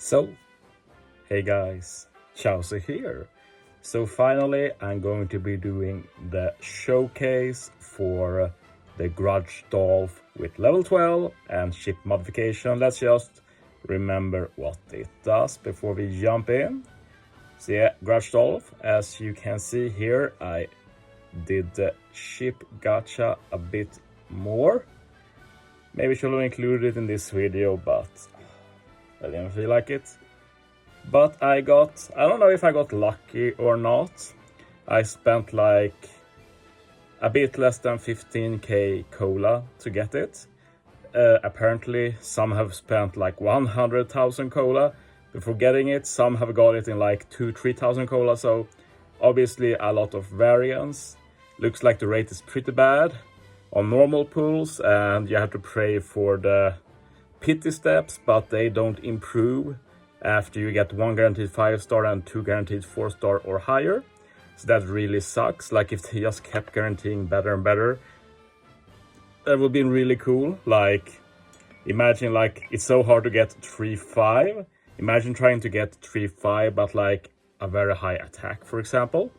So, hey guys, Chauzu here. So finally, I'm going to be doing the showcase for the Grudge Dolph with level 12 and ship modification. Let's just remember what it does before we jump in. So yeah, Grudge Dolph, as you can see here, I did the ship gacha a bit more. Maybe should have included it in this video, but I didn't feel like it. But I don't know if I got lucky or not. I spent like a bit less than 15k cola to get it. Apparently some have spent like 100,000 cola before getting it. Some have got it in like 2,000-3,000 cola. So obviously a lot of variance. Looks like the rate is pretty bad on normal pools, and you have to pray for the pity steps, but they don't improve after you get 1 guaranteed 5-star and 2 guaranteed 4-star or higher. So that really sucks. Like if they just kept guaranteeing better and better, that would be really cool. Like imagine, like it's so hard to get 3-5. Imagine trying to get 3-5 but like a very high attack, for example.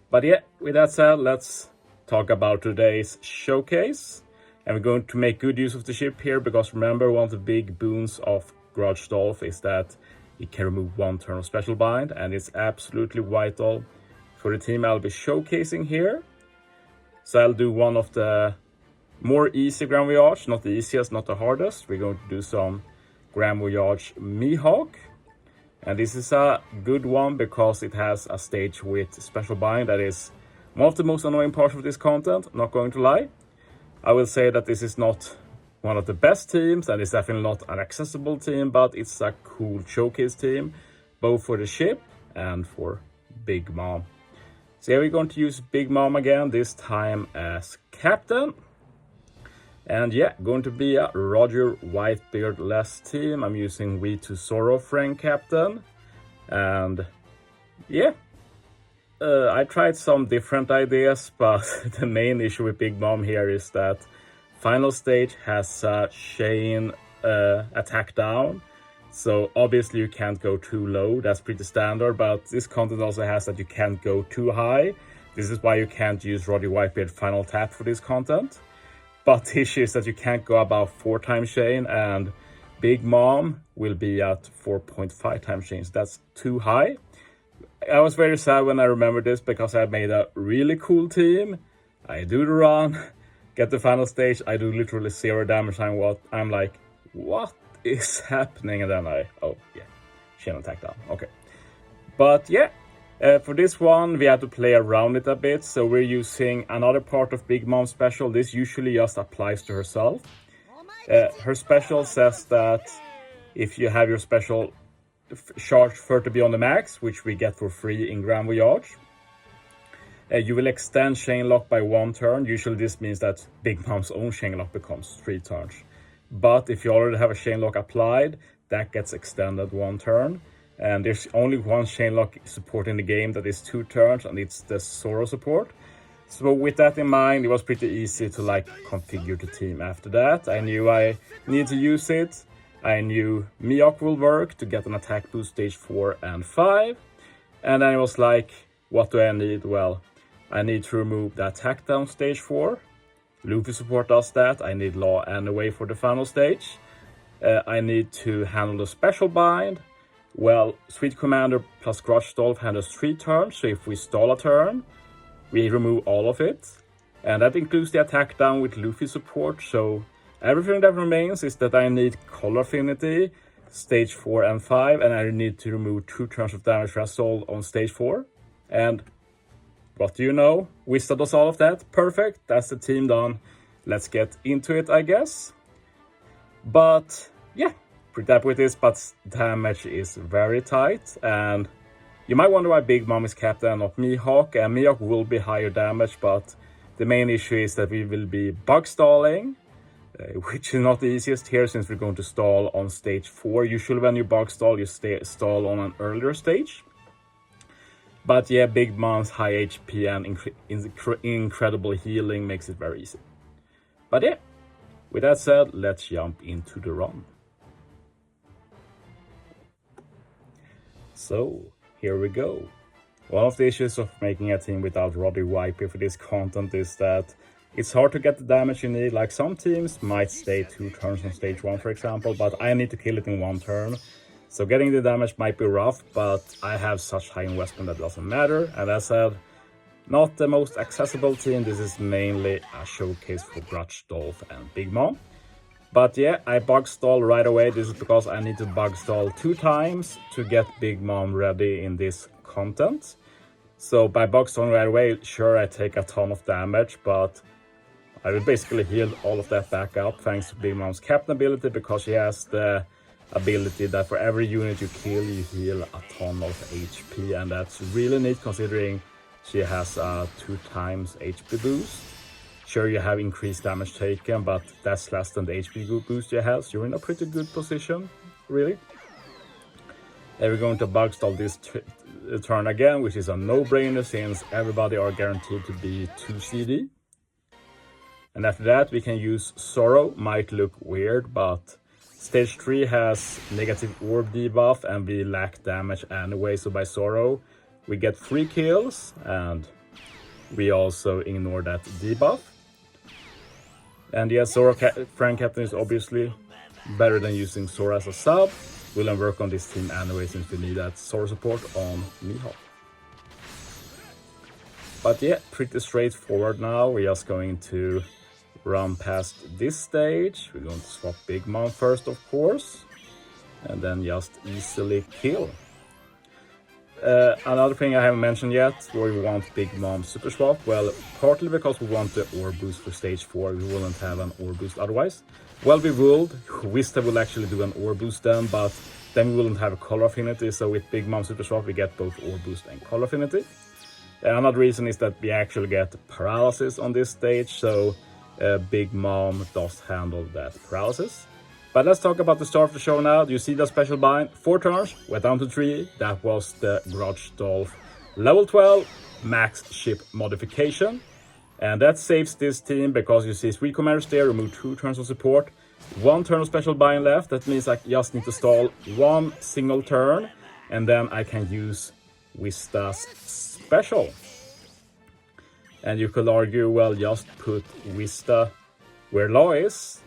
But yeah, with that said, let's talk about today's showcase. And we're going to make good use of the ship here, because remember, one of the big boons of Grudge Dolph is that it can remove 1 turn of special bind, and it's absolutely vital for the team I'll be showcasing here. So I'll do one of the more easy Grand Voyage, not the easiest, not the hardest. We're going to do some Grand Voyage Mihawk. And this is a good one because it has a stage with special bind that is one of the most annoying parts of this content, not going to lie. I will say that this is not one of the best teams, and it's definitely not an accessible team, but it's a cool showcase team, both for the ship and for Big Mom. So here we're going to use Big Mom again, this time as captain. And yeah, going to be a Roger Whitebeard-less team. I'm using V2 Zoro Frank captain. And yeah, I tried some different ideas, but the main issue with Big Mom here is that final stage has a chain attack down. So obviously you can't go too low, that's pretty standard, but this content also has that you can't go too high. This is why you can't use Roddy Whitebeard final tap for this content. But the issue is that you can't go above 4 times chain, and Big Mom will be at 4.5 times chain, so that's too high. I was very sad when I remembered this, because I made a really cool team. I do the run, get the final stage, I do literally 0 damage. I'm like, what is happening? And then oh yeah, chain attack down, okay. But yeah, for this one we had to play around it a bit, so we're using another part of Big Mom's special. This usually just applies to herself. Her special says that if you have your special charge 30 beyond the max, which we get for free in Grand Voyage, you will extend chain lock by 1 turn. Usually this means that Big Mom's own chain lock becomes 3 turns. But if you already have a chain lock applied, that gets extended 1 turn. And there's only 1 chain lock support in the game that is 2 turns, and it's the Zoro support. So with that in mind, it was pretty easy to like configure the team after that. I knew I needed to use it. I knew Mihawk will work to get an attack boost stage 4 and 5. And then it was like, what do I need? Well, I need to remove the attack down stage 4. Luffy support does that. I need Law anyway for the final stage. I need to handle the special bind. Well, Sweet Commander plus Grudge Dolph handles 3 turns, so if we stall a turn, we remove all of it. And that includes the attack down with Luffy support, so everything that remains is that I need Color Affinity, stage 4 and 5, and I need to remove 2 turns of damage result on stage 4. And what do you know? Wista does all of that. Perfect, that's the team done. Let's get into it, I guess. But yeah, pretty happy with this, but damage is very tight. And you might wonder why Big Mom is captain and not Mihawk. And Mihawk will be higher damage, but the main issue is that we will be bug stalling, which is not the easiest here, since we're going to stall on stage 4. Usually when you bug stall, you stall on an earlier stage. But yeah, Big Mom's high HP and incredible healing makes it very easy. But yeah, with that said, let's jump into the run. So here we go. One of the issues of making a team without Roddy YP for this content is that it's hard to get the damage you need. Like some teams might stay 2 turns on stage 1, for example, but I need to kill it in 1 turn. So getting the damage might be rough, but I have such high investment that doesn't matter. And as I said, not the most accessible team. This is mainly a showcase for Grudge Dolph and Big Mom. But yeah, I bug stall right away. This is because I need to bug stall 2 times to get Big Mom ready in this content. So by bug stalling right away, sure, I take a ton of damage, but I will basically heal all of that back up thanks to Big Mom's captain ability, because she has the ability that for every unit you kill, you heal a ton of HP, and that's really neat considering she has a 2 times HP boost. Sure, you have increased damage taken, but that's less than the HP boost you have, so you're in a pretty good position, really. And we're going to bug stall this turn again, which is a no-brainer since everybody are guaranteed to be 2 CD. And after that, we can use Sorrow. Might look weird, but stage 3 has negative orb debuff and we lack damage anyway, so by Sorrow we get 3 kills and we also ignore that debuff. And yeah, Sorrow Frank Captain is obviously better than using Sora as a sub. We'll work on this team anyway since we need that Sora support on Mihawk. But yeah, pretty straightforward now. We're just going to run past this stage. We're going to swap Big Mom first, of course, and then just easily kill. Another thing I haven't mentioned yet, where we want Big Mom super swap. Well, partly because we want the orb boost for stage 4. We wouldn't have an orb boost otherwise. Well, we would. Vista will actually do an orb boost then, but then we wouldn't have a color affinity. So with Big Mom super swap, we get both orb boost and color affinity. Another reason is that we actually get paralysis on this stage, so Big Mom does handle that paralysis. But let's talk about the start of the show now. Do you see the special bind? 4 turns, went down to 3. That was the Grudge Dolph level 12 max ship modification. And that saves this team because you see 3 commanders there, remove 2 turns of support, 1 turn of special bind left. That means I just need to stall 1 single turn, and then I can use Vista's special. And you could argue, well, just put Vista where Law is,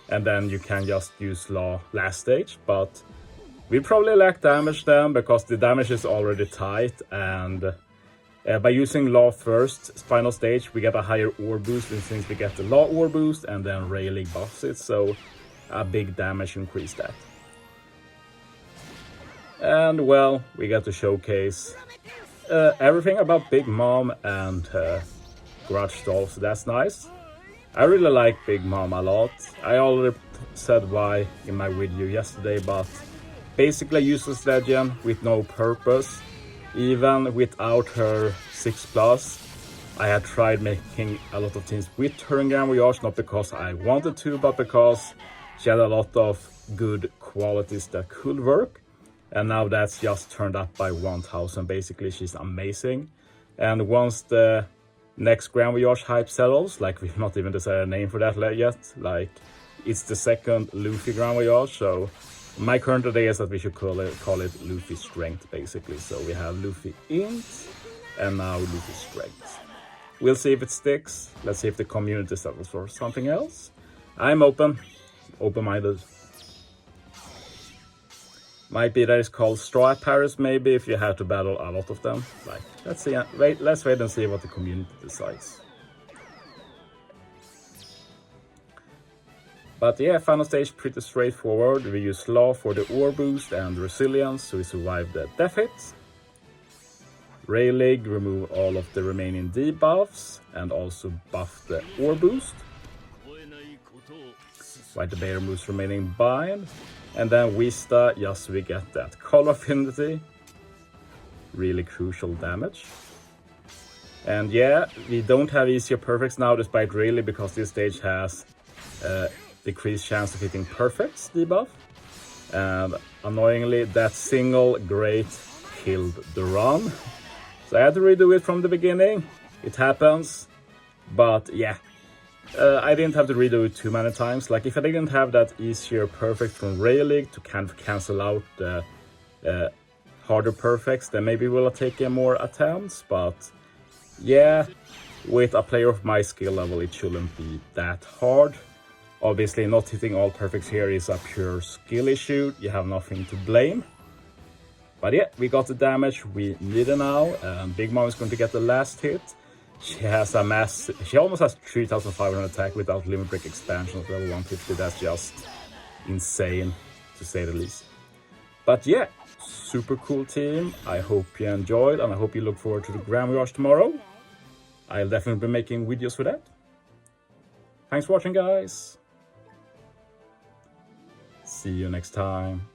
and then you can just use Law last stage, but we probably lack damage then because the damage is already tight, and by using Law first, final stage, we get a higher ore boost since we get the Law ore boost and then Rayleigh buffs it, so a big damage increase that. And well, we get to showcase everything about Big Mom and Grudge Dolph, so that's nice. I really like Big Mom a lot. I already said why in my video yesterday, but basically useless legend with no purpose. Even without her 6+, I had tried making a lot of teams with her in Grand Voyage, not because I wanted to, but because she had a lot of good qualities that could work. And now that's just turned up by 1000. Basically, she's amazing. And once the next Grand Voyage hype settles, like we've not even decided a name for that yet, like it's the 2nd Luffy Grand Voyage, so my current idea is that we should call it Luffy Strength, basically. So we have Luffy Int and now Luffy Strength. We'll see if it sticks. Let's see if the community settles for something else. I'm open-minded. Might be that it's called Straw Paris, maybe, if you have to battle a lot of them. Like, let's wait and see what the community decides. But yeah, final stage pretty straightforward. We use Law for the ore boost and resilience, so we survive the death hit. Rayleigh, remove all of the remaining debuffs and also buff the ore boost. White the Bay removes remaining bind. And then Vista, just we get that color affinity. Really crucial damage. And yeah, we don't have easier perfects now despite Rayleigh, because this stage has decreased chance of hitting perfects debuff. And annoyingly, that single great killed the run. So I had to redo it from the beginning. It happens. But yeah, I didn't have to redo it too many times. Like, if I didn't have that easier perfect from Rayleigh to kind of cancel out the harder perfects, then maybe we'll take more attempts, but yeah, with a player of my skill level, it shouldn't be that hard. Obviously, not hitting all perfects here is a pure skill issue. You have nothing to blame. But yeah, we got the damage we needed now. Big Mom is going to get the last hit. She has a she almost has 3,500 attack without Limit Break expansion at level 150. That's just insane, to say the least. But yeah, super cool team. I hope you enjoyed, and I hope you look forward to the Grand Voyage tomorrow. I'll definitely be making videos for that. Thanks for watching, guys. See you next time.